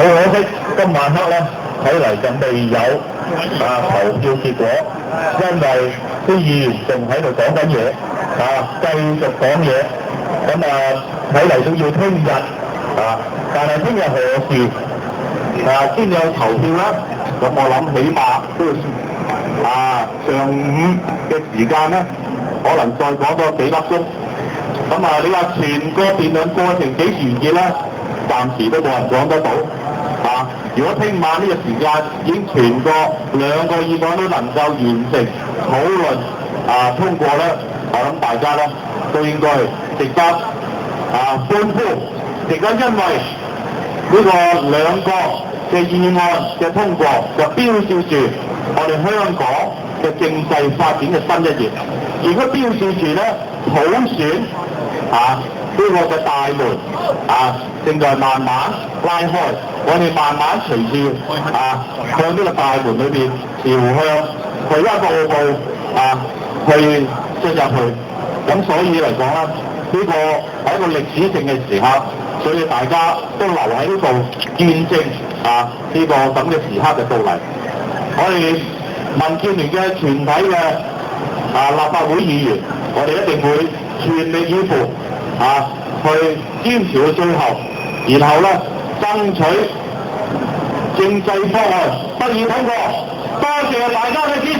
可惜今晚黑咧睇嚟就未有投票結果，因為啲議員仲喺度講緊嘢，繼續講嘢，咁睇嚟都要聽日但係聽日何時先有投票啦？咁我諗起碼都要上午嘅時間咧，可能再講多幾粒鐘。咁你話全個辯論過程幾時完結咧？暫時都冇人講得到。如果聽晚呢個時間已經全個兩個議案都能夠完成討論通過咧，我諗大家咧都應該值得歡呼，值得因為呢個兩個嘅議案嘅通過，就標誌住我哋香港嘅政制發展嘅新一頁，亦都標誌住咧普選呢個嘅大門正在慢慢拉開，我哋慢慢隨住向呢個大門裏邊朝向佢一步步去進入去。咁所以嚟講咧，呢個係一個歷史性嘅時刻，所以大家都留喺呢度見證呢個咁嘅時刻嘅到嚟。我哋民建聯嘅全體嘅立法會議員，我哋一定會全力以赴去堅持到最後，然後咧爭取政制方案得以通過。多謝大家嘅支持。